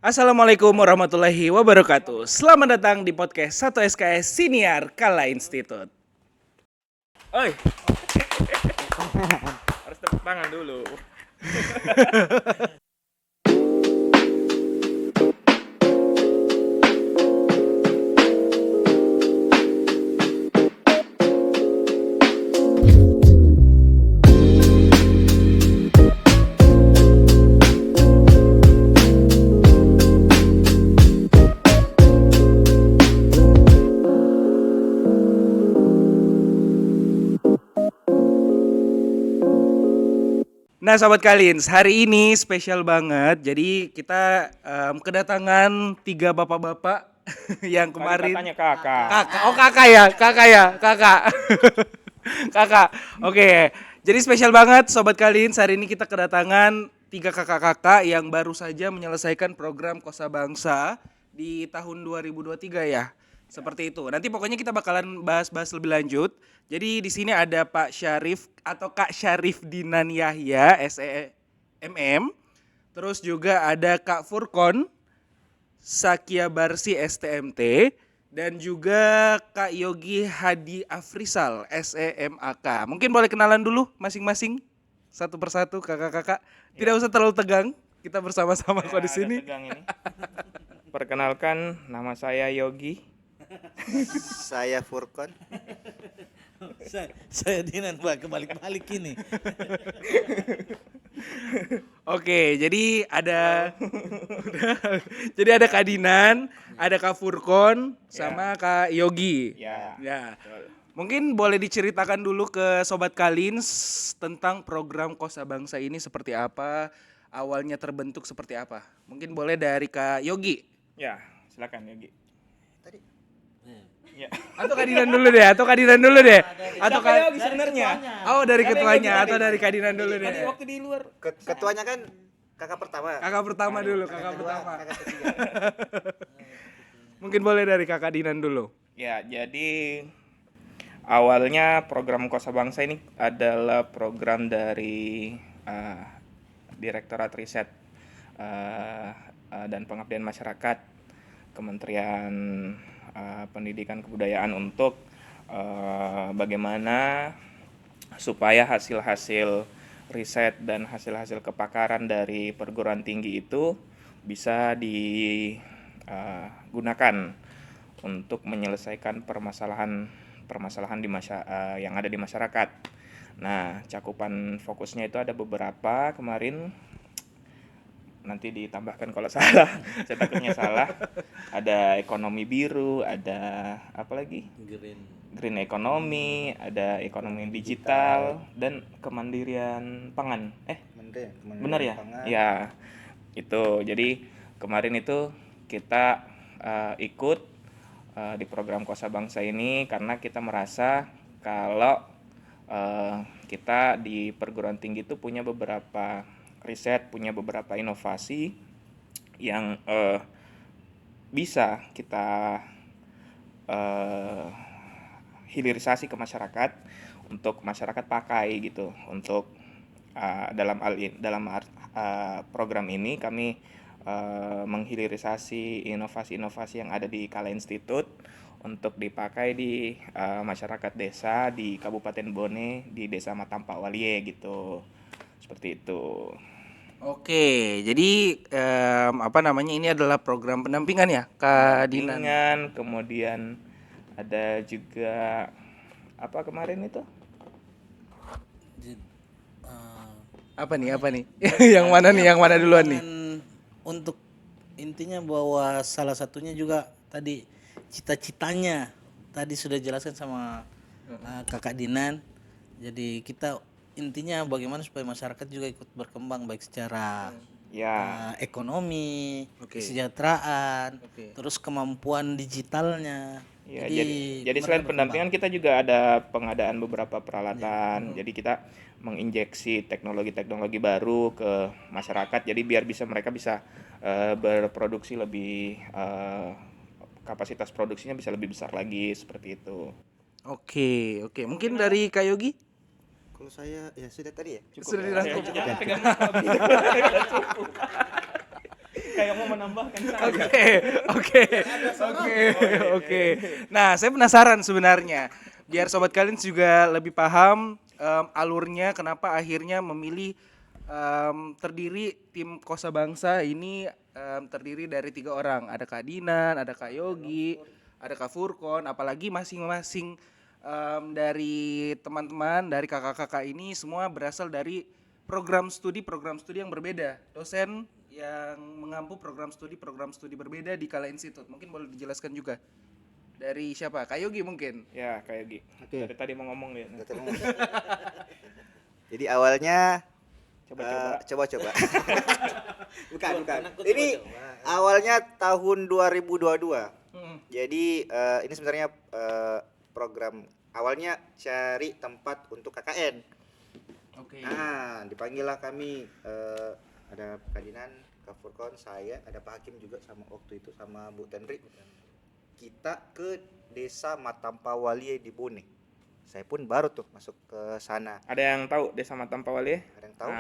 Assalamualaikum warahmatullahi wabarakatuh. Selamat datang di podcast 1 SKS Siniar Kala Institute. Oi, harus tepuk tangan dulu. Nah, Sobat Kalins, hari ini spesial banget. Jadi kita kedatangan 3 bapak-bapak yang kemarin Katanya kakak. kakak. Oh, kakak. Kakak. Oke. Jadi spesial banget Sobat Kalins. Hari ini kita kedatangan 3 kakak-kakak yang baru saja menyelesaikan program Kosa Bangsa di tahun 2023 ya. Seperti itu. Nanti pokoknya kita bakalan bahas-bahas lebih lanjut. Jadi di sini ada Pak Syarif atau Kak Syarif Dinan Yahya SEMM. Terus juga ada Kak Furkon Sakia Barsi STMT dan juga Kak Yogi Hadi Afrisal SEMAK. Mungkin boleh kenalan dulu masing-masing satu persatu kakak-kakak. Tidak usah terlalu tegang. Kita bersama-sama kok di sini. Perkenalkan, nama saya Yogi. Saya Furkon. Saya Dinan, Pak, kebalik-balik ini. Oke, jadi ada Kak Dinan, ada Kak Furkon sama Kak Yogi. Ya. Betul. Mungkin boleh diceritakan dulu ke Sobat Kalins tentang program Kosa Bangsa ini seperti apa, awalnya terbentuk seperti apa. Mungkin boleh dari Kak Yogi. Ya, silakan Yogi. Ya. Atau Kak Dinan dulu deh, Atau Siapa Yogi sebenarnya? Oh, dari Siapa ketuanya Yogi atau tadi? dari Kak Dinan dulu deh. Tadi waktu di luar. Ketuanya kan kakak pertama. Kakak pertama dulu, Kakak kakak kedua, pertama. kakak ketiga. Mungkin boleh dari Kakak Dinan dulu. Ya, jadi awalnya program Kosa Bangsa ini adalah program dari Direktorat Riset dan Pengabdian Masyarakat Kementerian Pendidikan Kebudayaan untuk bagaimana supaya hasil-hasil riset dan hasil-hasil kepakaran dari perguruan tinggi itu bisa digunakan untuk menyelesaikan permasalahan yang ada di masyarakat. Nah, cakupan fokusnya itu ada beberapa kemarin. Nanti ditambahkan kalau salah, saya takutnya salah. Ada ekonomi biru, ada apa lagi? Green economy, ada ekonomi digital dan kemandirian pangan. Benar ya? Pangan. Ya, itu. Jadi kemarin itu kita ikut di program Kosa Bangsa ini karena kita merasa kalau kita di perguruan tinggi itu punya beberapa riset, punya beberapa inovasi yang bisa kita hilirisasi ke masyarakat untuk masyarakat pakai gitu. Untuk dalam program ini kami menghilirisasi inovasi-inovasi yang ada di Kala Institute untuk dipakai di masyarakat desa di Kabupaten Bone, di Desa Matampak Walie gitu. Seperti itu. Oke, jadi ini adalah program pendampingan ya, Kak Dinan. Pendampingan, kemudian ada juga apa kemarin itu? Apa nih? Yang mana duluan nih? Untuk intinya bahwa salah satunya juga tadi cita-citanya tadi sudah jelaskan sama Kakak Dinan. Jadi kita intinya bagaimana supaya masyarakat juga ikut berkembang baik secara ekonomi, kesejahteraan, terus kemampuan digitalnya. Ya, jadi selain pendampingan kita juga ada pengadaan beberapa peralatan. Jadi kita menginjeksi teknologi-teknologi baru ke masyarakat. Jadi biar mereka bisa berproduksi lebih, kapasitas produksinya bisa lebih besar lagi seperti itu. Oke. Mungkin dari Kak Yogi? Kalau saya ya sudah tadi ya. Sudah dirangkum. Jangan pegang Kayak mau menambahkan saja. Oke. Nah, saya penasaran sebenarnya. Biar sobat kalian juga lebih paham alurnya kenapa akhirnya memilih terdiri tim Kosa Bangsa ini terdiri dari 3 orang. Ada Kak Dinan, ada Kak Yogi, ada Kak Furkon, apalagi masing-masing dari teman-teman dari kakak-kakak ini semua berasal dari program studi yang berbeda. Dosen yang mengampu program studi berbeda di Kala Institute. Mungkin boleh dijelaskan juga. Dari siapa? Kak Yogi mungkin. Ya, kayak gitu. Oke. Dari tadi mau ngomong dia. Jadi awalnya Coba-coba. coba. bukan. Ini awalnya tahun 2022. Jadi ini sebenarnya program awalnya cari tempat untuk KKN. Oke. Nah, dipanggillah kami ada Kak Dinan, Kak Furkon, saya, ada Pak Hakim juga sama waktu itu sama Bu Tenri. Kita ke Desa Matampawalie di Bone. Saya pun baru tuh masuk ke sana. Ada yang tahu Desa Matampawalie? Ada yang tahu?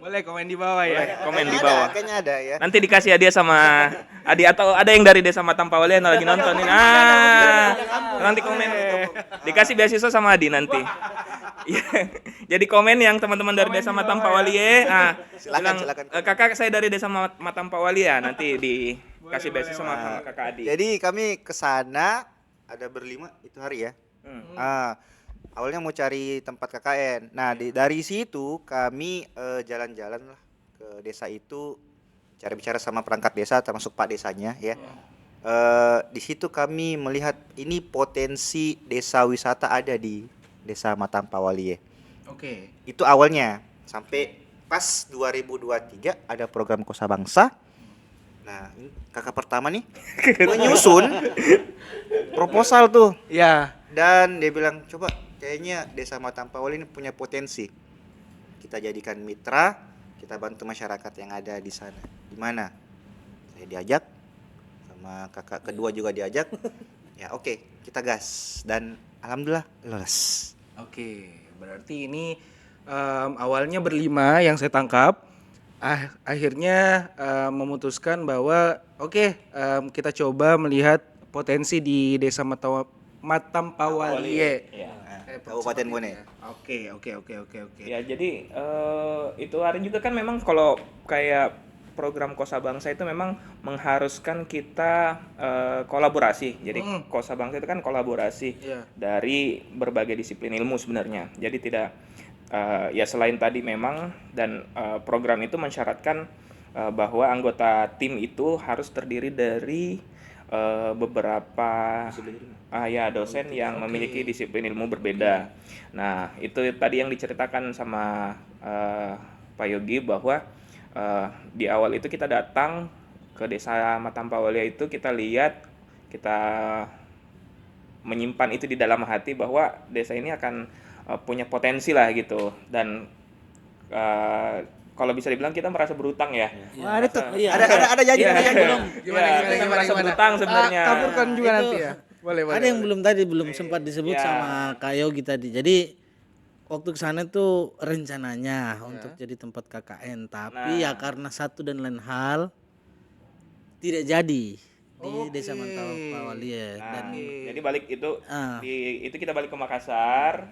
Boleh komen di bawah ya. Boleh, komen di Kayaknya bawah. Kayaknya ada ya. Nanti dikasih hadiah sama Adi atau ada yang dari Desa Matampawalie yang lagi nontonin. Nanti komen. Dikasih beasiswa sama Adi nanti. Iya. Jadi komen yang teman-teman dari Desa Matampawalie. Silakan. Kakak saya dari Desa Matampawalie ya. Nanti dikasih beasiswa sama Kakak Adi. Jadi kami ke sana ada berlima itu hari ya. Awalnya mau cari tempat KKN. Nah, dari situ kami jalan-jalan lah ke desa itu, cara bicara sama perangkat desa termasuk Pak desanya ya. Di situ kami melihat ini potensi desa wisata ada di Desa Matampawalie. Oke. Itu awalnya sampai pas 2023 ada program Kosa Bangsa. Nah, ini kakak pertama nih menyusun proposal tuh. Ya. Dan dia bilang, coba kayaknya Desa Matampawalie ini punya potensi. Kita jadikan mitra, kita bantu masyarakat yang ada di sana. Di mana? Saya diajak, sama kakak kedua juga diajak. Ya oke, kita gas. Dan alhamdulillah lolos. Oke. Berarti ini awalnya berlima yang saya tangkap. Akhirnya memutuskan bahwa kita coba melihat potensi di Desa Matampawalie. Ya. Kabupaten Bone. Oke. Ya, jadi itu hari juga kan memang kalau kayak program Kosa Bangsa itu memang mengharuskan kita kolaborasi. Jadi Kosa Bangsa itu kan kolaborasi dari berbagai disiplin ilmu sebenarnya. Jadi tidak ya selain tadi memang dan program itu mensyaratkan bahwa anggota tim itu harus terdiri dari beberapa dosen yang memiliki disiplin ilmu berbeda. Nah, itu tadi yang diceritakan sama Pak Yogi bahwa di awal itu kita datang ke Desa Matampawalie itu, kita lihat, kita menyimpan itu di dalam hati bahwa desa ini akan punya potensi lah gitu. Dan kalau bisa dibilang kita merasa berutang ya. Wah, ada tuh. Iya. Ada janji belum. Kita merasa berutang sebenarnya. Kaburkan juga Itu nanti ya. Boleh. Ada yang belum sempat disebut sama Kak Yogi tadi. Jadi waktu ke sana tuh rencananya untuk jadi tempat KKN, tapi ya karena satu dan lain hal tidak jadi di Desa Matampawalie. Dan Jadi balik itu itu kita balik ke Makassar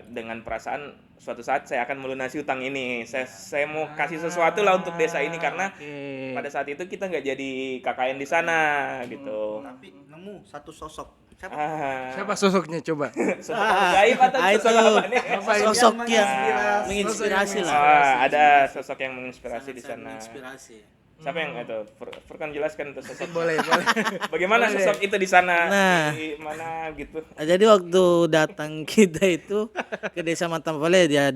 dengan perasaan suatu saat saya akan melunasi utang ini. Saya mau kasih sesuatu lah untuk desa ini karena pada saat itu kita nggak jadi KKN di sana gitu. Tapi nemu satu sosok. Siapa sosoknya coba? Sosok gaib atau sosok apa nih? sosok yang menginspirasi lah. Ada sosok yang menginspirasi di sana. Menginspirasi. Siapa yang itu? Furkan jelaskan tuh sosok. Boleh. Bagaimana sosok itu di sana? Nah. Di mana gitu? Nah, jadi waktu datang kita itu ke Desa Matampawalie ya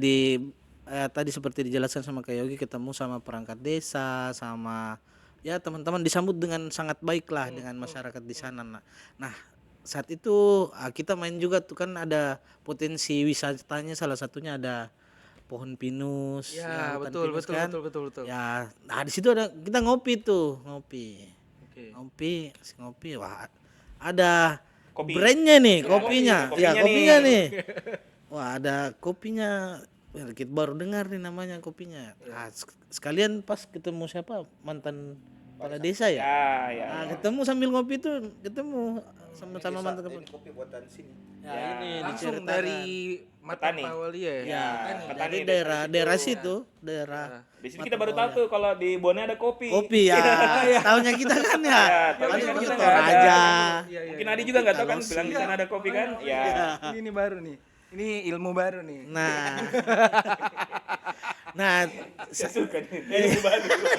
tadi seperti dijelaskan sama Kak Yogi, ketemu sama perangkat desa, sama ya teman-teman, disambut dengan sangat baik lah dengan masyarakat di sana. Nah, saat itu kita main juga tuh, kan ada potensi wisatanya, salah satunya ada pohon pinus. Ya, hutan betul. pinus kan. Betul. Ya, nah di situ ada kita ngopi. Oke. Ngopi. Wah, ada Kopi. brandnya nih, kopinya. Kopinya Ya, kopinya nih. Wah, ada kopinya kita baru dengar nih namanya kopinya. Nah, sekalian pas ketemu siapa mantan kepala desa ya. Ya. Nah, ketemu sambil ngopi tuh, ketemu sama mantan kepala. Ini kopi buatan sini. Ya, ini Langsung diceritakan. dari mata Petani. Pak Wali ya. Ya, petani dari desa daerah situ, daerah Di sini kita baru tahu tuh kalau di Bone ada kopi. kopi ya. Tahunya kita kan ya. tahunya Paling kita kita nggak ada. aja. Mungkin Adi juga nggak tahu kan bilang di sana ada kopi kan? Ya. Ini baru nih. Ini ilmu baru nih. Nah. Nah, Saya suka nih.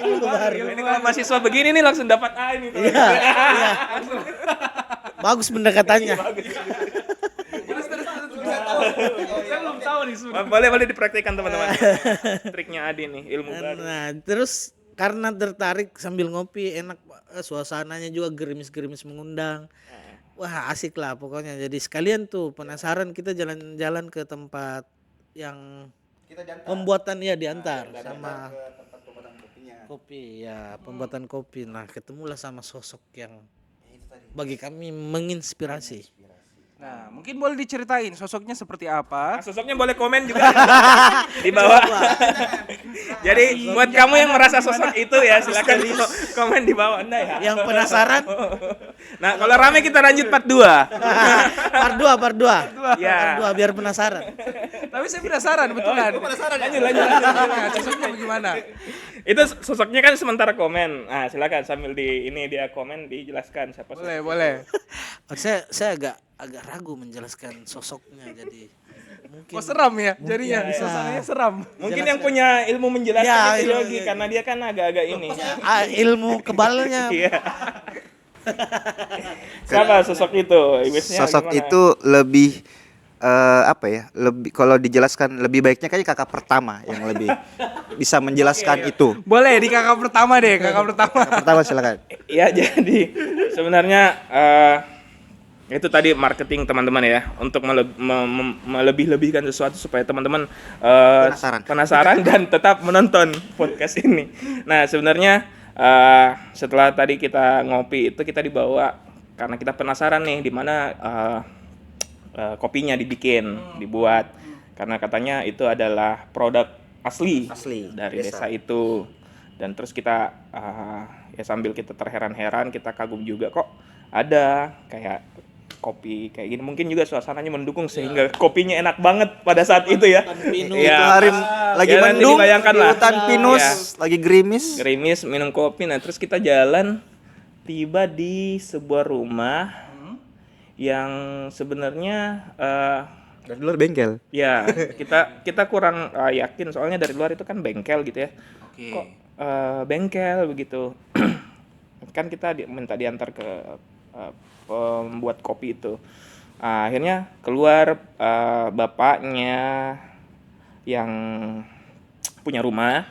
Ilmu baru. Ini kalau mahasiswa begini nih langsung dapat A ini. iya. Bagus pendekatannya. Saya belum tahu nih sebenarnya. Boleh dipraktikkan teman-teman. Triknya Adi nih, ilmu baru. Nah, terus karena tertarik sambil ngopi enak, suasananya juga gerimis-gerimis mengundang. Wah, asik lah pokoknya. Jadi sekalian tuh penasaran kita jalan-jalan ke tempat yang Kita diantar pembuatan ya diantar sama ke tempat pembuatan kopinya. kopi ya, pembuatan kopi. Nah, ketemulah sama sosok yang Itu tadi. bagi kami menginspirasi. Nah, mungkin boleh diceritain sosoknya seperti apa? Nah, sosoknya boleh komen juga di bawah. Jadi buat kamu yang merasa sosok itu ya silakan komen di bawah Anda ya. Yang penasaran Nah, kalau rame kita lanjut part 2. part 2. Ya. Part 2 biar penasaran. Tapi saya penasaran betulan. Lanjut. Nah, sosoknya bagaimana? Itu sosoknya kan sementara komen. Nah, silakan sambil dia komen dijelaskan siapa sosok. Boleh. Saya agak ragu menjelaskan sosoknya, jadi mungkin Kok seram ya jadinya? bisa. Suasananya seram. Mungkin yang punya ilmu menjelaskan Ya, itu iya, Yogi karena dia kan agak-agak ini. ilmu kebalnya. Iya. Siapa sosok itu? Ibisnya Sosok gimana? itu lebih apa ya? Lebih kalau dijelaskan lebih baiknya kayak kakak pertama yang lebih bisa menjelaskan itu. Boleh di kakak pertama deh, kakak pertama. Kakak pertama silakan. Ya jadi sebenarnya itu tadi marketing teman-teman ya untuk melebih-lebihkan sesuatu supaya teman-teman penasaran dan tetap menonton podcast ini. Nah sebenarnya setelah tadi kita ngopi itu kita dibawa karena kita penasaran nih di mana kopinya dibuat karena katanya itu adalah produk asli dari desa itu. Dan terus kita ya sambil kita terheran-heran kita kagum juga kok ada kayak kopi kayak gini, mungkin juga suasananya mendukung sehingga kopinya enak banget pada saat itu ya. Itu hari lagi ya, nanti mendung dibayangkan di lah. hutan pinus, Ya, lagi gerimis. minum kopi. Nah terus kita jalan tiba di sebuah rumah yang sebenarnya Dari luar bengkel. ya kita kurang yakin soalnya dari luar itu kan bengkel gitu ya. Kok bengkel begitu. Kan kita minta diantar ke pembuat kopi itu. Akhirnya keluar bapaknya yang punya rumah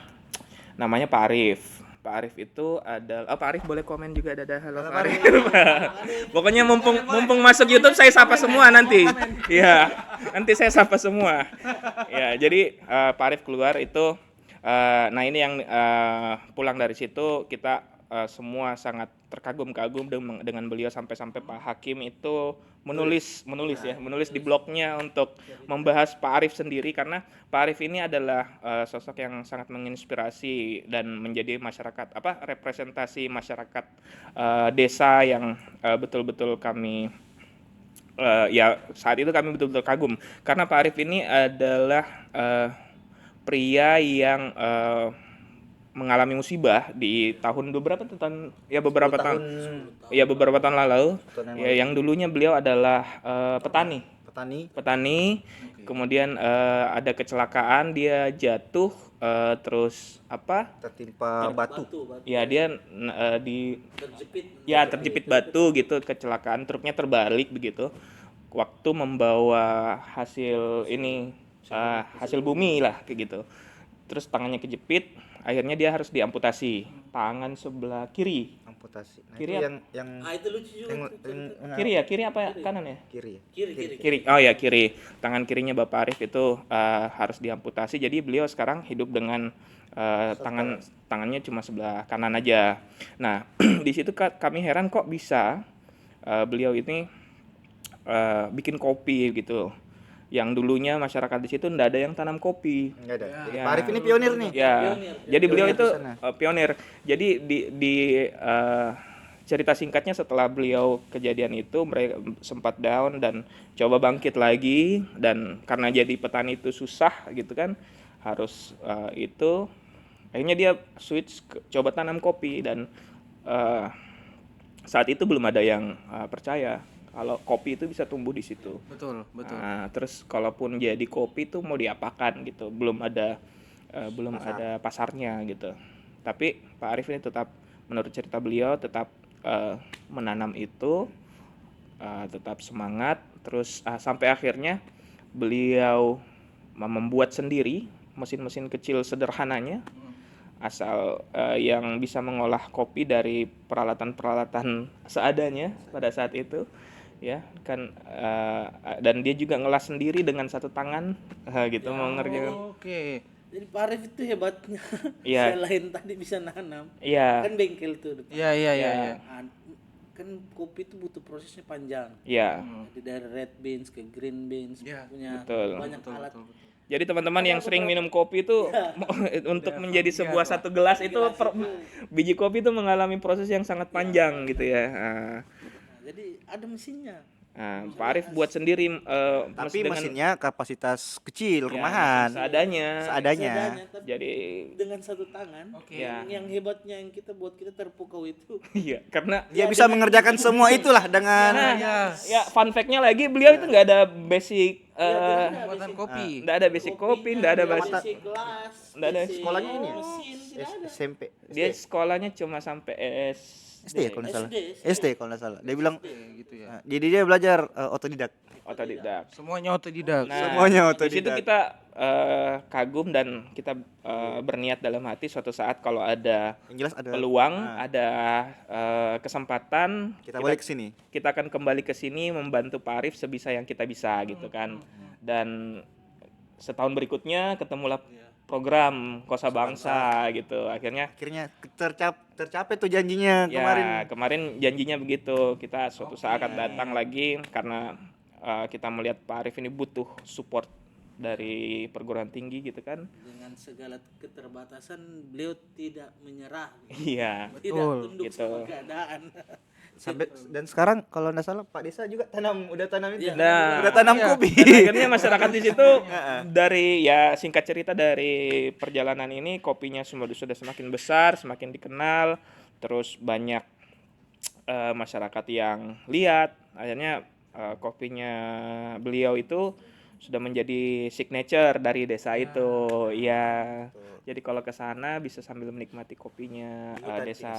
namanya Pak Arif. Pak Arif itu adalah Pak Arif boleh komen juga ada halo Pak Arif. Pokoknya mumpung masuk YouTube saya sapa semua nanti. Iya, nanti saya sapa semua. Ya, jadi Pak Arif keluar itu nah ini yang pulang dari situ kita semua sangat terkagum-kagum dengan beliau sampai-sampai Pak Hakim itu menulis di blognya untuk membahas Pak Arif sendiri karena Pak Arif ini adalah sosok yang sangat menginspirasi dan menjadi representasi masyarakat desa yang betul-betul kami ya saat itu kami betul-betul kagum karena Pak Arif ini adalah pria yang mengalami musibah di tahun beberapa tahun lalu ya yang dulunya beliau adalah petani. Kemudian ada kecelakaan, dia jatuh terus tertimpa batu. Ya dia terjepit batu gitu, kecelakaan, truknya terbalik begitu waktu membawa hasil bumi lah kayak gitu. Terus tangannya kejepit, akhirnya dia harus diamputasi tangan sebelah kiri. Amputasi. Nah, Kiri itu ya? yang Itu lucu juga. Kiri apa ya? Kanan ya? kiri. Kiri. Oh ya kiri. Tangan kirinya Bapak Arif itu harus diamputasi. Jadi beliau sekarang hidup dengan tangannya cuma sebelah kanan aja. Nah di situ kami heran kok bisa beliau ini bikin kopi gitu. yang dulunya masyarakat di situ ndak ada yang tanam kopi. Enggak ada. Jadi Ya. Pak Arif ini pionir nih. Ya, jadi beliau Pionir itu di sana. pionir. Jadi di cerita singkatnya setelah beliau kejadian itu mereka sempat down dan coba bangkit lagi, dan karena jadi petani itu susah gitu kan, harus itu akhirnya dia switch coba tanam kopi, dan saat itu belum ada yang percaya kalau kopi itu bisa tumbuh di situ. Betul, betul. Nah, terus kalaupun jadi kopi itu mau diapakan gitu, belum ada ada pasarnya gitu. Tapi Pak Arif ini tetap, menurut cerita beliau, tetap menanam itu, tetap semangat, terus sampai akhirnya beliau membuat sendiri mesin-mesin kecil sederhananya, asal yang bisa mengolah kopi dari peralatan-peralatan seadanya pada saat itu, ya kan, dan dia juga ngelas sendiri dengan satu tangan gitu, mau ngerjain. Oke. Jadi Pak Arif itu hebatnya. Iya. Selain tadi bisa nanam, Iya, kan bengkel tuh depan. Iya, iya, iya, iya. Nah, kan kopi itu butuh prosesnya panjang. iya. Jadi dari red beans ke green beans, Iya, punya betul. banyak alat. Jadi teman-teman yang sering minum kopi itu untuk menjadi sebuah satu gelas itu biji kopi itu mengalami proses yang sangat panjang gitu ya. Nah, jadi ada mesinnya. Pak Arif buat sendiri Tapi dengan mesinnya kapasitas kecil, ya, rumahan. seadanya. Seadanya. Tapi Jadi dengan satu tangan. Oke. ya, Yang hebatnya yang kita buat kita terpukau itu. iya, karena Dia bisa mengerjakan semua itulah dengan ya fun fact-nya lagi, beliau itu nggak ada basic Pembuatan kopi. nggak ada basic kopi, nggak ada basic. basic kelas, Nggak ada. basic sekolahnya ini ya? mesin, tidak ada. SMP. Dia sekolahnya cuma sampai SD ya kalau nggak salah. SD. SD kalau nggak salah. Dia bilang Gitu ya. nah, jadi dia belajar otodidak. otodidak. Semuanya otodidak. Nah, Semuanya di situ otodidak. kita kagum dan kita berniat dalam hati suatu saat kalau ada Yang jelas ada peluang, ada kesempatan, kita balik ke sini. kita akan kembali ke sini membantu Pak Arif sebisa yang kita bisa gitu kan. Dan setahun berikutnya ketemulah program Kosa Bangsa gitu. Akhirnya Akhirnya tercapai tuh janjinya ya, kemarin. kemarin janjinya begitu. Kita suatu saat akan datang lagi karena kita melihat Pak Arif ini butuh support dari perguruan tinggi gitu kan. Dengan segala keterbatasan beliau tidak menyerah, Iya. tidak Betul, tunduk gitu. sama keadaan. Sampai dan sekarang kalau nggak salah Pak Desa juga udah tanam itu. Nah, udah tanam kopi. Dan akhirnya masyarakat di situ dari, ya singkat cerita, dari perjalanan ini kopinya sudah semakin besar, semakin dikenal, terus banyak masyarakat yang lihat. Akhirnya kopinya beliau itu sudah menjadi signature dari desa itu. Ya. Jadi kalau ke sana bisa sambil menikmati kopinya desa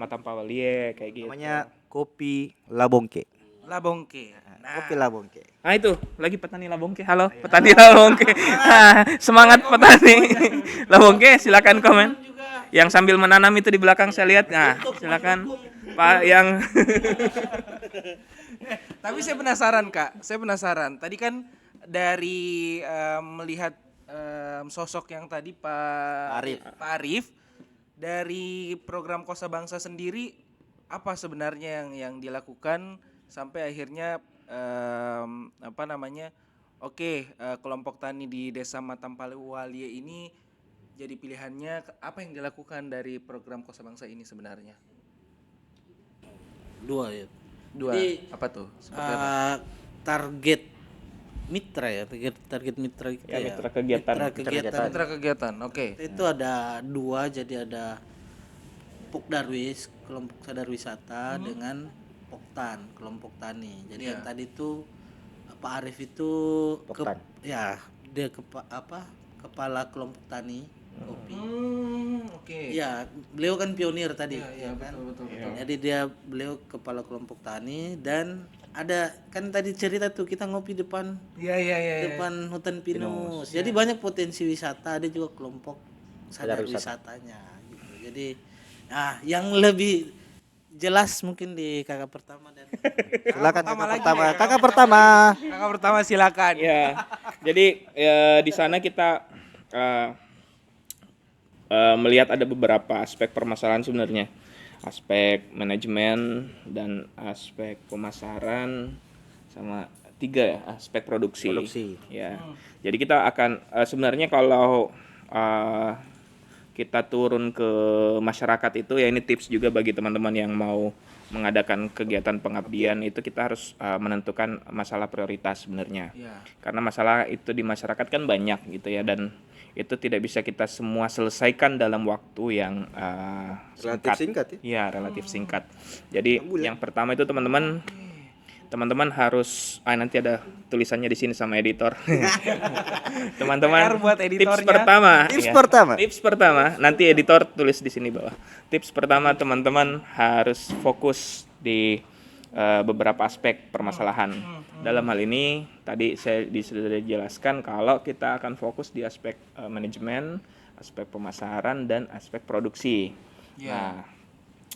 Matampawalie kayak gitu. Namanya kopi Labongke. Labongke. Nah, Kopi Labongke. Nah itu lagi petani Labongke. Halo, petani Labongke. Nah, semangat petani Labongke, silakan komen. Yang sambil menanam itu di belakang saya lihat. Nah, silakan Pak yang tapi saya penasaran Kak, saya penasaran. Tadi kan dari melihat sosok yang tadi Pak Arif, dari program Kosa Bangsa sendiri apa sebenarnya yang dilakukan sampai akhirnya kelompok tani di Desa Matampawalie ini jadi pilihannya. Apa yang dilakukan dari program Kosa Bangsa ini sebenarnya? Dua ya. Jadi, apa tuh? Seperti apa? Target mitra ya, target mitra kita Ya, mitra kegiatan. Mitra kegiatan. Oke. Itu ada dua, jadi ada Pok Darwis, kelompok sadar wisata, dengan Poktan, kelompok tani. Jadi yang tadi itu Pak Arif itu Poktan. dia kepala kelompok tani kopi. Oke. Ya, beliau kan pionir tadi. Iya, betul. Jadi beliau kepala kelompok tani, dan ada kan tadi cerita tuh kita ngopi depan Iya. depan hutan pinus. Jadi banyak potensi wisata, ada juga kelompok sadar wisatanya gitu. Jadi yang lebih jelas mungkin di kakak pertama dan Silakan pertama kakak lagi pertama. ya. Kakak pertama. Kakak pertama silakan. Ya, jadi di sana kita melihat ada beberapa aspek permasalahan sebenarnya, aspek manajemen dan aspek pemasaran, sama ketiga ya, aspek produksi. Produksi. Ya. Jadi kita akan sebenarnya kalau kita turun ke masyarakat itu ya, ini tips juga bagi teman-teman yang mau mengadakan kegiatan pengabdian, itu kita harus menentukan masalah prioritas sebenarnya. Iya. Karena masalah itu di masyarakat kan banyak gitu ya, dan itu tidak bisa kita semua selesaikan dalam waktu yang Relatif singkat ya. Iya, relatif singkat. Jadi yang pertama itu teman-teman harus nanti ada tulisannya di sini sama editor. Teman-teman, PR buat editornya. Tips pertama, nanti editor tulis di sini bawah. Tips pertama, teman-teman harus fokus di beberapa aspek permasalahan. Dalam hal ini tadi saya sudah jelaskan kalau kita akan fokus di aspek manajemen, aspek pemasaran, dan aspek produksi. Nah,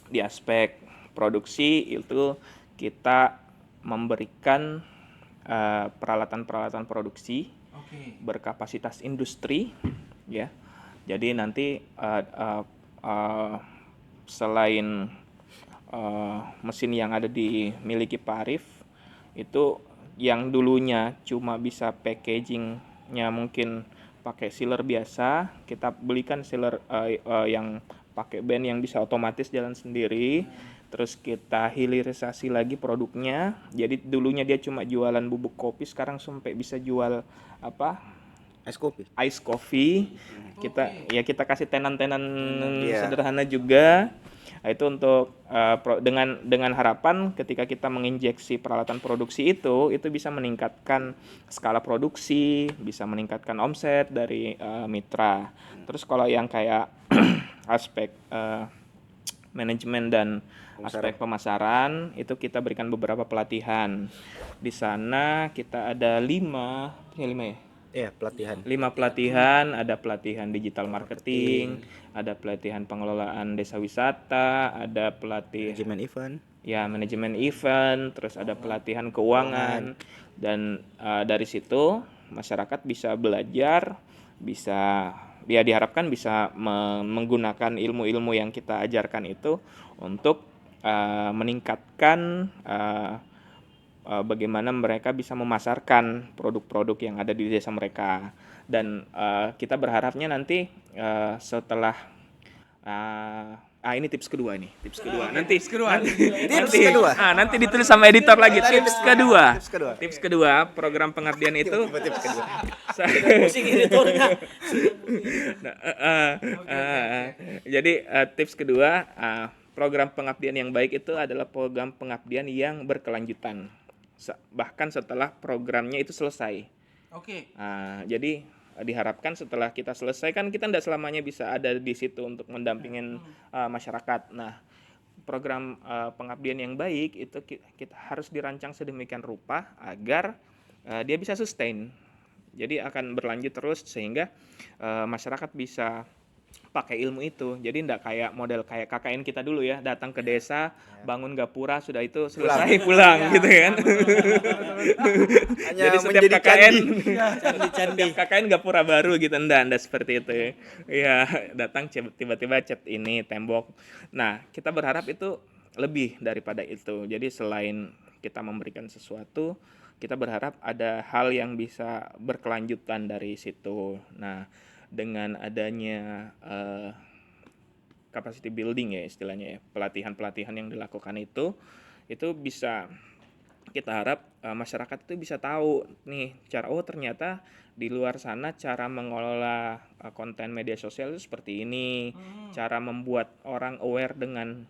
di aspek produksi itu kita memberikan peralatan-peralatan produksi berkapasitas industri, ya. Jadi nanti selain mesin yang ada dimiliki Pak Arif, itu yang dulunya cuma bisa packagingnya mungkin pakai sealer biasa, kita belikan sealer yang pakai band yang bisa otomatis jalan sendiri. Terus kita hilirisasi lagi produknya. Jadi dulunya dia cuma jualan bubuk kopi, sekarang sampai bisa jual apa? Ice coffee. Kita kasih tenan-tenan sederhana juga. Nah, itu untuk dengan harapan ketika kita menginjeksi peralatan produksi itu bisa meningkatkan skala produksi, bisa meningkatkan omset dari mitra. Terus kalau yang kayak aspek manajemen dan aspek pemasaran itu kita berikan beberapa pelatihan. Di sana kita ada 5 ya? Iya, pelatihan. 5 pelatihan, ada pelatihan digital marketing, ada pelatihan pengelolaan desa wisata, ada pelatihan manajemen event, terus ada pelatihan keuangan. Dan dari situ masyarakat bisa belajar, bisa diharapkan bisa menggunakan ilmu-ilmu yang kita ajarkan itu untuk meningkatkan bagaimana mereka bisa memasarkan produk-produk yang ada di desa mereka. Dan kita berharapnya nanti setelah ini tips kedua. Nanti ditulis sama editor lagi. Tips kedua, program pengabdian itu. Jadi tips kedua, program pengabdian yang baik itu adalah program pengabdian yang berkelanjutan, bahkan setelah programnya itu selesai. Jadi diharapkan setelah kita selesai, kan kita tidak selamanya bisa ada di situ untuk mendampingin masyarakat. Nah, program pengabdian yang baik itu kita harus dirancang sedemikian rupa agar dia bisa sustain. Jadi akan berlanjut terus sehingga masyarakat bisa pakai ilmu itu. Jadi enggak kayak model kayak KKN kita dulu ya, datang ke desa, bangun gapura, sudah itu selesai pulang gitu kan. Jadi setiap KKN setiap KKN gapura baru gitu, enggak seperti itu. Ya, datang tiba-tiba cat ini tembok. Nah, kita berharap itu lebih daripada itu. Jadi selain kita memberikan sesuatu, kita berharap ada hal yang bisa berkelanjutan dari situ. Nah, dengan adanya capacity building ya istilahnya ya, pelatihan-pelatihan yang dilakukan itu bisa kita harap masyarakat itu bisa tahu nih cara, ternyata di luar sana cara mengelola konten media sosial itu seperti ini, cara membuat orang aware dengan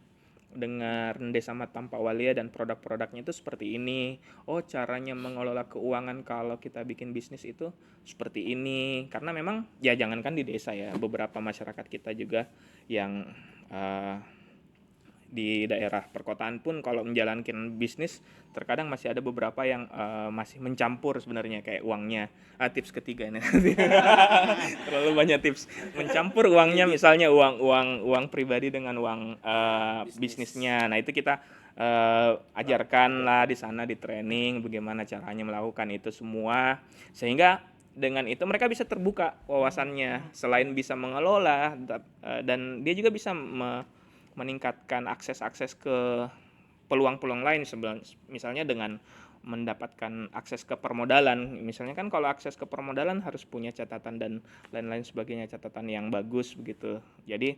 Desa Tanpa Walia dan produk-produknya itu seperti ini. Caranya mengelola keuangan kalau kita bikin bisnis itu seperti ini. Karena memang ya jangankan di desa ya, beberapa masyarakat kita juga yang di daerah perkotaan pun kalau menjalankan bisnis terkadang masih ada beberapa yang masih mencampur sebenarnya kayak uangnya. Tips ketiga ini terlalu banyak tips, mencampur uangnya, misalnya uang pribadi dengan uang bisnisnya. Nah, itu kita ajarkan lah di sana, di training bagaimana caranya melakukan itu semua, sehingga dengan itu mereka bisa terbuka wawasannya, selain bisa mengelola dan dia juga bisa meningkatkan akses ke peluang-peluang lain, misalnya dengan mendapatkan akses ke permodalan. Misalnya kan kalau akses ke permodalan harus punya catatan dan lain-lain sebagainya, catatan yang bagus begitu. Jadi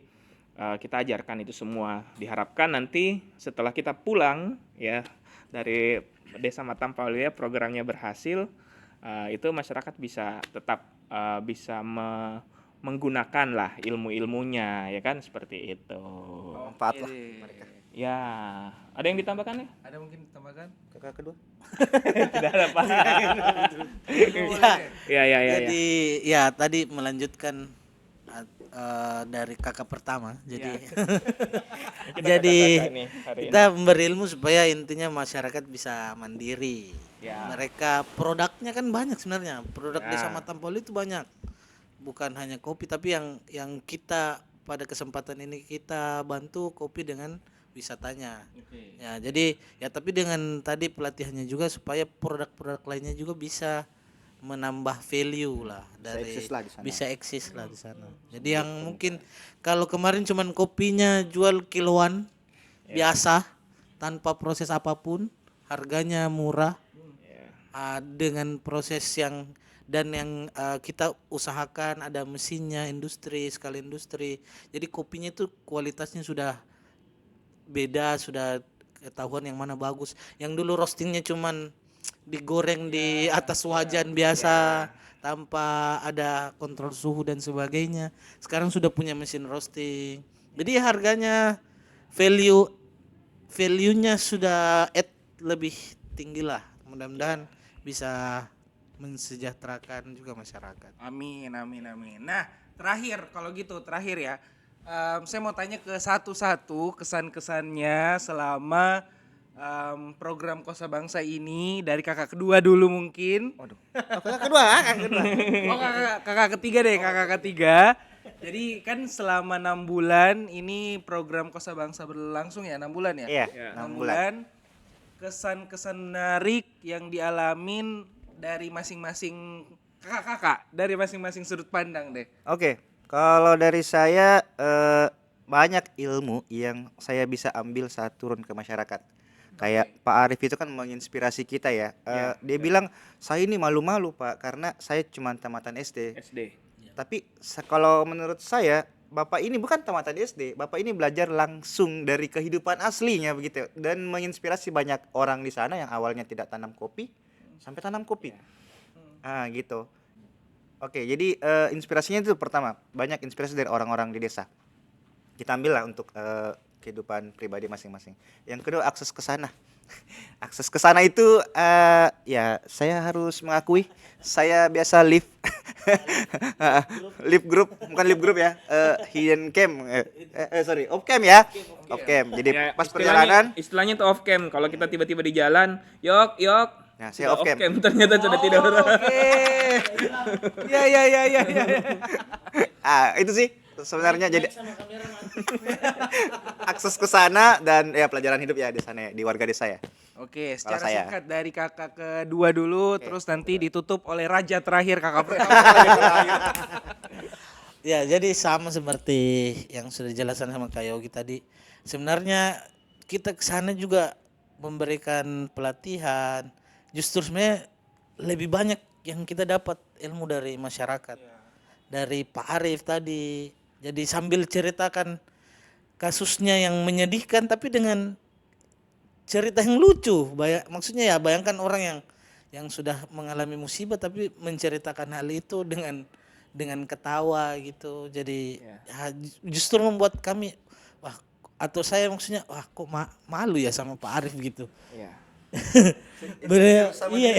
kita ajarkan itu semua. Diharapkan nanti setelah kita pulang ya dari Desa Matampauli programnya berhasil, itu masyarakat bisa tetap bisa menggunakan lah ilmu-ilmunya ya kan seperti itu. Manfaat lah mereka. Ya, ada yang ditambahkan ya? Ada mungkin tambahkan? Kakak kedua. Tidak ada Pak. Ya. Jadi ya tadi melanjutkan dari kakak pertama. Jadi jadi kita memberi ilmu supaya intinya masyarakat bisa mandiri. Ya. Mereka produknya kan banyak sebenarnya. Produk Ya. Desa Matampauli itu banyak. Bukan hanya kopi tapi yang kita pada kesempatan ini kita bantu kopi dengan wisatanya. Ya, jadi ya tapi dengan tadi pelatihannya juga supaya produk-produk lainnya juga bisa menambah value lah dari eksis lah di sana. bisa eksis lah di sana. Jadi yang mungkin kalau kemarin cuman kopinya jual kiloan biasa tanpa proses apapun, harganya murah. Dengan proses yang kita usahakan ada mesinnya, skala industri. Jadi kopinya itu kualitasnya sudah beda, sudah ketahuan yang mana bagus. Yang dulu roastingnya cuman digoreng di atas wajan biasa tanpa ada kontrol suhu dan sebagainya. Sekarang sudah punya mesin roasting. Jadi harganya value-nya sudah lebih tinggi lah. Mudah-mudahan bisa mensejahterakan juga masyarakat. Amin. Nah, terakhir ya. Saya mau tanya ke satu-satu kesan-kesannya selama program Kosa Bangsa ini dari kakak kedua dulu mungkin. Waduh. Kakak kedua. Oh, kakak ketiga deh, kakak ketiga. Jadi kan selama 6 bulan ini program Kosa Bangsa berlangsung ya, 6 bulan ya? Iya, 6 6 bulan. Kesan-kesan menarik yang dialamin dari masing-masing kakak-kakak, dari masing-masing sudut pandang deh. Oke, kalau dari saya banyak ilmu yang saya bisa ambil saat turun ke masyarakat. Kayak Pak Arif itu kan menginspirasi kita ya. Dia bilang, saya ini malu-malu Pak karena saya cuma tamatan SD. Tapi kalau menurut saya, Bapak ini bukan tamatan SD, Bapak ini belajar langsung dari kehidupan aslinya begitu dan menginspirasi banyak orang di sana yang awalnya tidak tanam kopi sampai tanam kopi. Gitu. Oke, jadi inspirasinya itu pertama, banyak inspirasi dari orang-orang di desa. Kita ambil lah untuk kehidupan pribadi masing-masing. Yang kedua, akses ke sana. Akses ke sana itu ya saya harus mengakui saya biasa live live group, bukan live group ya, hidden cam, off cam ya, off cam. Jadi Ya, pas perjalanan, istilahnya itu off cam. Kalau kita tiba-tiba di jalan, yok. nah saya off cam. Ternyata sudah tidak ada. Oke. Ya. Itu sih sebenarnya jadi akses ke sana dan ya pelajaran hidup ya di sana ya, di warga desa ya. Oke, Kalau secara saya. singkat dari kakak kedua dulu, terus nanti ditutup oleh raja terakhir kakak pertama. Ya, jadi sama seperti yang sudah dijelaskan sama Kak Yogi tadi. Sebenarnya kita ke sana juga memberikan pelatihan. Justru sebenarnya lebih banyak yang kita dapat ilmu dari masyarakat. Dari Pak Arif tadi. Jadi sambil ceritakan kasusnya yang menyedihkan tapi dengan cerita yang lucu. Maksudnya ya bayangkan orang yang sudah mengalami musibah tapi menceritakan hal itu dengan ketawa gitu. Jadi ya, justru membuat kami atau saya maksudnya kok malu ya sama Pak Arif gitu. Iya.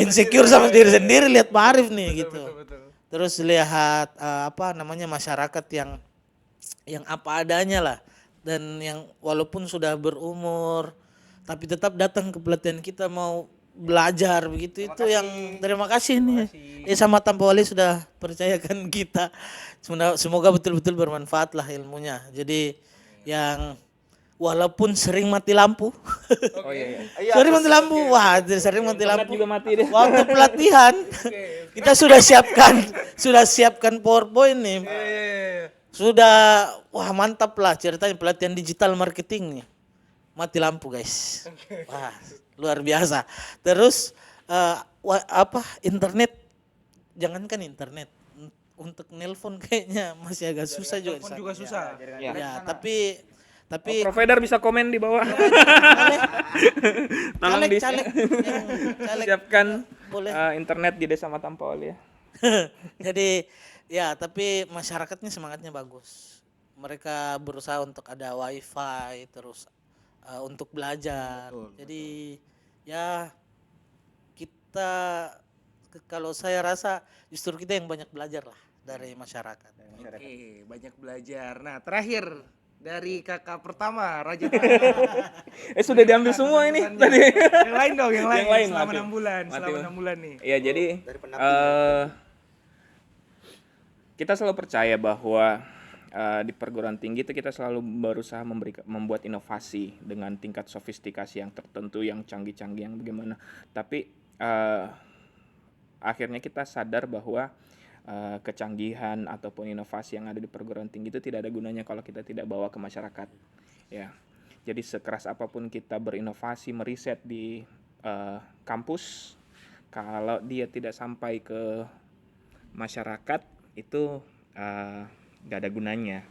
Insecure sama diri sendiri lihat Pak Arif nih gitu. Terus lihat masyarakat yang apa adanya lah, dan yang walaupun sudah berumur tapi tetap datang ke pelatihan kita mau belajar begitu. Itu yang terima kasih nih Desa Matampauli sudah percayakan kita. Semoga betul-betul bermanfaat lah ilmunya. Jadi yang walaupun sering mati lampu. Oh iya. Sering mati lampu. Sering mati lampu. Juga mati deh. Waktu pelatihan kita sudah siapkan PowerPoint nih. Sudah mantap lah ceritanya pelatihan digital marketing nih. Mati lampu guys. Wah, luar biasa. Terus internet, jangankan internet, untuk nelpon kayaknya masih agak susah juga. Telepon juga susah. Ya, tapi Provider bisa komen di bawah. Tolong caleg yang siapkan boleh. internet di Desa Matampol ya. Jadi ya, tapi masyarakatnya semangatnya bagus. Mereka berusaha untuk ada wifi terus untuk belajar. Jadi ya kita kalau saya rasa justru kita yang banyak belajar lah dari masyarakat. Oke, banyak belajar. Nah, terakhir dari kakak pertama Raja Sudah diambil semua ini tadi. yang lain dong, yang lain. Yang lain, Selama mati. 6 bulan, Mati. selama 6 bulan nih. Ya jadi Dari pendamping. kita selalu percaya bahwa di perguruan tinggi itu kita selalu berusaha membuat inovasi dengan tingkat sofistikasi yang tertentu, yang canggih-canggih, yang bagaimana. Tapi akhirnya kita sadar bahwa kecanggihan ataupun inovasi yang ada di perguruan tinggi itu tidak ada gunanya kalau kita tidak bawa ke masyarakat. Ya, jadi sekeras apapun kita berinovasi, meriset di kampus, kalau dia tidak sampai ke masyarakat itu nggak ada gunanya.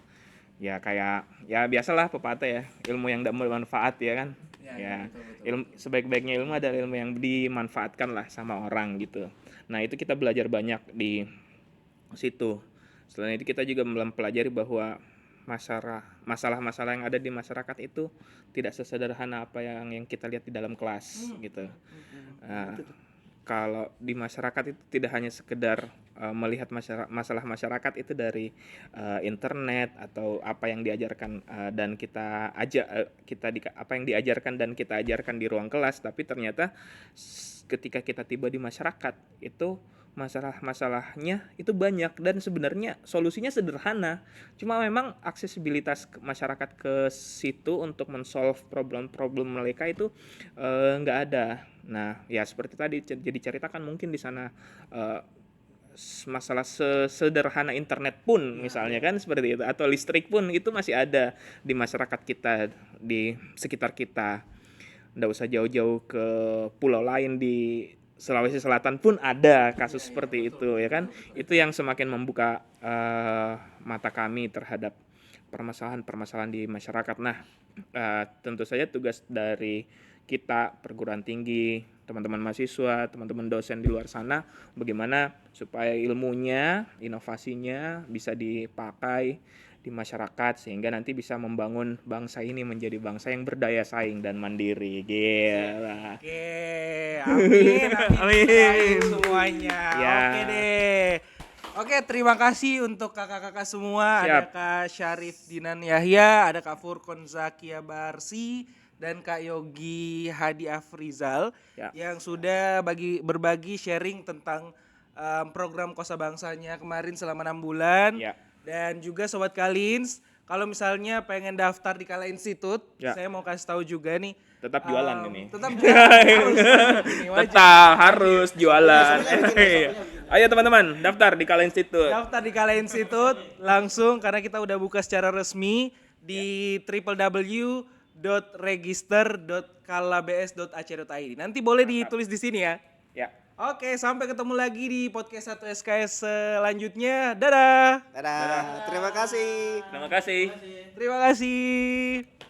Ya kayak ya biasalah pepatah ya, ilmu yang tidak bermanfaat ya kan. Ya, ilmu sebaik-baiknya ilmu adalah ilmu yang dimanfaatkan lah sama orang gitu. Nah itu kita belajar banyak di situ. Selain itu kita juga mempelajari bahwa masalah-masalah yang ada di masyarakat itu tidak sesederhana apa yang kita lihat di dalam kelas gitu. Kalau di masyarakat itu tidak hanya sekedar melihat masalah masyarakat itu dari internet atau apa yang diajarkan dan kita apa yang diajarkan dan kita ajarkan di ruang kelas, tapi ternyata ketika kita tiba di masyarakat itu masalah-masalahnya itu banyak dan sebenarnya solusinya sederhana. Cuma memang aksesibilitas masyarakat ke situ untuk men-solve problem-problem mereka itu nggak ada. Nah, ya seperti tadi jadi ceritakan mungkin di sana masalah sederhana internet pun misalnya kan seperti itu, atau listrik pun itu masih ada di masyarakat kita, di sekitar kita. Nggak usah jauh-jauh ke pulau lain di Sulawesi Selatan pun ada kasus seperti itu ya kan. Itu yang semakin membuka mata kami terhadap permasalahan-permasalahan di masyarakat. Nah, tentu saja tugas dari kita perguruan tinggi, teman-teman mahasiswa, teman-teman dosen di luar sana, bagaimana supaya ilmunya, inovasinya bisa dipakai di masyarakat sehingga nanti bisa membangun bangsa ini menjadi bangsa yang berdaya saing dan mandiri. Gila. Oke, amin semuanya. Ya. Oke deh. Oke, terima kasih untuk kakak-kakak semua. Siap. Ada Kak Syarif Dinan Yahya, ada Kak Furkon Zakia Barsi, dan Kak Yogi Hadi Afrizal Ya. yang sudah berbagi sharing tentang program Kosa Bangsanya kemarin selama 6 bulan. Ya. Dan juga Sobat Kalins, kalau misalnya pengen daftar di Kala Institute, Ya. saya mau kasih tahu juga nih. Tetap jualan ini. Tetap jualan. Tetap harus jualan. Ayo teman-teman, daftar di Kala Institute. Daftar di Kala Institute langsung karena kita udah buka secara resmi di www.register.kalabs.ac.id. Nanti boleh ditulis di sini ya. Ya. Oke, sampai ketemu lagi di podcast 1 SKS selanjutnya. Dadah. Dadah. Terima kasih. Terima kasih. Terima kasih.